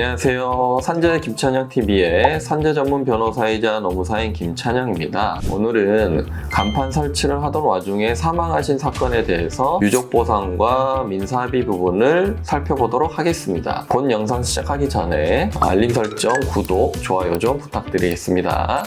안녕하세요. 산재 김찬영TV의 산재 전문 변호사이자 노무사인 김찬영입니다. 오늘은 간판 설치를 하던 와중에 사망하신 사건에 대해서 유족보상과 민사합의 부분을 살펴보도록 하겠습니다. 본 영상 시작하기 전에 알림 설정, 구독, 좋아요 좀 부탁드리겠습니다.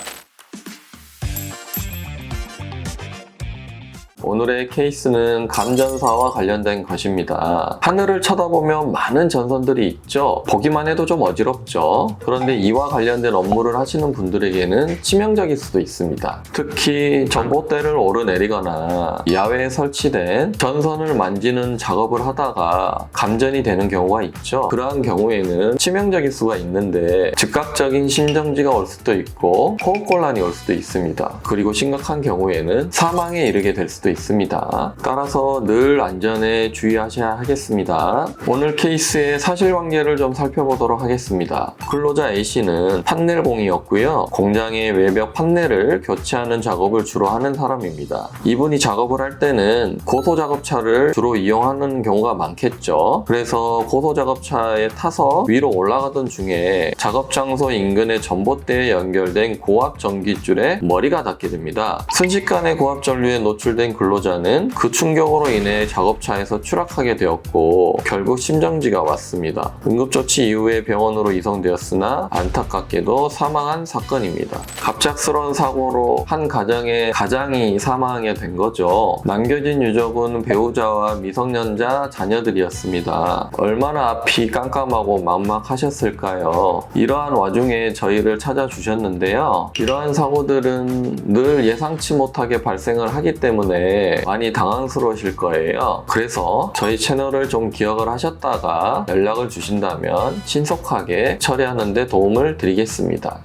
오늘의 케이스는 감전사와 관련된 것입니다. 하늘을 쳐다보면 많은 전선들이 있죠. 보기만 해도 좀 어지럽죠. 그런데 이와 관련된 업무를 하시는 분들에게는 치명적일 수도 있습니다. 특히 전봇대를 오르내리거나 야외에 설치된 전선을 만지는 작업을 하다가 감전이 되는 경우가 있죠. 그러한 경우에는 치명적일 수가 있는데 즉각적인 심정지가 올 수도 있고 호흡곤란이 올 수도 있습니다. 그리고 심각한 경우에는 사망에 이르게 될 수도 있습니다. 따라서 늘 안전에 주의하셔야 하겠습니다. 오늘 케이스의 사실관계를 좀 살펴보도록 하겠습니다. 근로자 A씨는 판넬공이었고요. 공장의 외벽 판넬을 교체하는 작업을 주로 하는 사람입니다. 이분이 작업을 할 때는 고소작업차를 주로 이용하는 경우가 많겠죠. 그래서 고소작업차에 타서 위로 올라가던 중에 작업장소 인근의 전봇대에 연결된 고압전기줄에 머리가 닿게 됩니다. 순식간에 고압전류에 노출된 근로자는 그 충격으로 인해 작업차에서 추락하게 되었고 결국 심정지가 왔습니다. 응급조치 이후에 병원으로 이송되었으나 안타깝게도 사망한 사건입니다. 갑작스러운 사고로 한 가정의 가장이 사망하게 된 거죠. 남겨진 유족은 배우자와 미성년자 자녀들이었습니다. 얼마나 앞이 깜깜하고 막막하셨을까요? 이러한 와중에 저희를 찾아주셨는데요. 이러한 사고들은 늘 예상치 못하게 발생을 하기 때문에 많이 당황스러우실 거예요. 그래서 저희 채널을 좀 기억을 하셨다가 연락을 주신다면 신속하게 처리하는 데 도움을 드리겠습니다.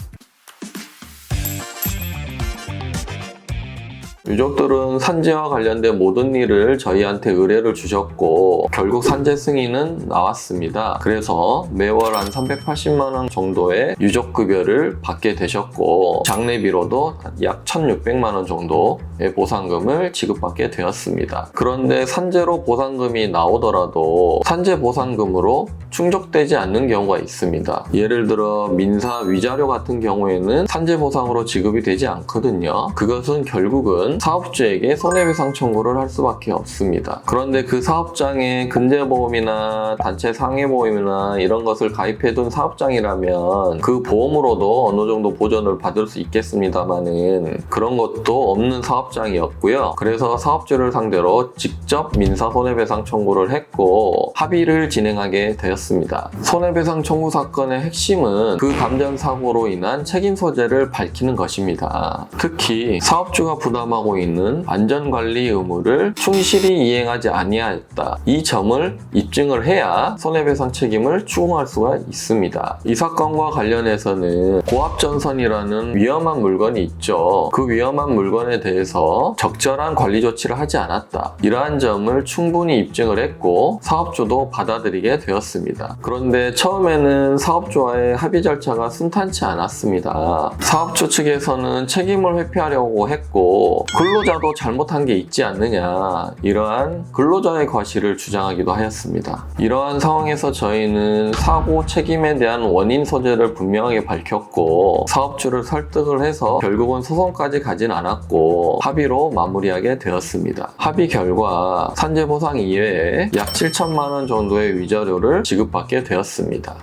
유족들은 산재와 관련된 모든 일을 저희한테 의뢰를 주셨고 결국 산재 승인은 나왔습니다. 그래서 매월 한 380만 원 정도의 유족급여를 받게 되셨고 장례비로도 약 1,600만 원 정도의 보상금을 지급받게 되었습니다. 그런데 산재로 보상금이 나오더라도 산재 보상금으로 충족되지 않는 경우가 있습니다. 예를 들어 민사 위자료 같은 경우에는 산재 보상으로 지급이 되지 않거든요. 그것은 결국은 사업주에게 손해배상 청구를 할 수밖에 없습니다. 그런데 그 사업장에 근제보험이나 단체 상해보험이나 이런 것을 가입해둔 사업장이라면 그 보험으로도 어느 정도 보전을 받을 수 있겠습니다만은 그런 것도 없는 사업장이었고요. 그래서 사업주를 상대로 직접 민사 손해배상 청구를 했고 합의를 진행하게 되었습니다. 손해배상 청구 사건의 핵심은 그 감전사고로 인한 책임 소재를 밝히는 것입니다. 특히 사업주가 부담하고 있는 안전관리 의무를 충실히 이행하지 아니하였다. 이 점을 입증을 해야 손해배상 책임을 추궁할 수가 있습니다. 이 사건과 관련해서는 고압전선이라는 위험한 물건이 있죠. 그 위험한 물건에 대해서 적절한 관리 조치를 하지 않았다. 이러한 점을 충분히 입증을 했고 사업주도 받아들이게 되었습니다. 그런데 처음에는 사업주와의 합의 절차가 순탄치 않았습니다. 사업주 측에서는 책임을 회피하려고 했고 근로자도 잘못한 게 있지 않느냐 이러한 근로자의 과실을 주장하기도 하였습니다. 이러한 상황에서 저희는 사고 책임에 대한 원인 소재를 분명하게 밝혔고 사업주를 설득을 해서 결국은 소송까지 가진 않았고 합의로 마무리하게 되었습니다. 합의 결과 산재보상 이외에 약 7천만 원 정도의 위자료를 지급받게 되었습니다.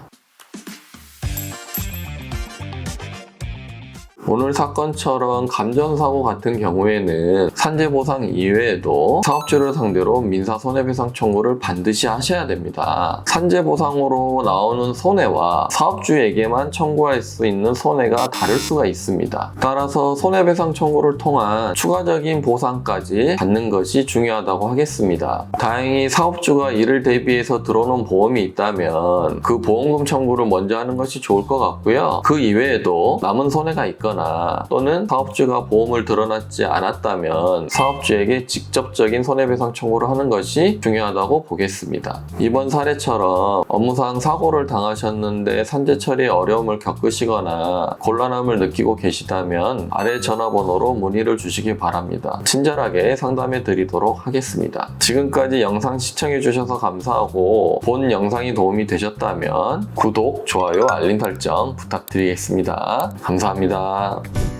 오늘 사건처럼 감전사고 같은 경우에는 산재보상 이외에도 사업주를 상대로 민사손해배상 청구를 반드시 하셔야 됩니다. 산재보상으로 나오는 손해와 사업주에게만 청구할 수 있는 손해가 다를 수가 있습니다. 따라서 손해배상 청구를 통한 추가적인 보상까지 받는 것이 중요하다고 하겠습니다. 다행히 사업주가 이를 대비해서 들어오는 보험이 있다면 그 보험금 청구를 먼저 하는 것이 좋을 것 같고요. 그 이외에도 남은 손해가 있거나 있거나 또는 사업주가 보험을 드러났지 않았다면 사업주에게 직접적인 손해배상 청구를 하는 것이 중요하다고 보겠습니다. 이번 사례처럼 업무상 사고를 당하셨는데 산재 처리에 어려움을 겪으시거나 곤란함을 느끼고 계시다면 아래 전화번호로 문의를 주시기 바랍니다. 친절하게 상담해 드리도록 하겠습니다. 지금까지 영상 시청해 주셔서 감사하고 본 영상이 도움이 되셨다면 구독, 좋아요, 알림 설정 부탁드리겠습니다. 감사합니다.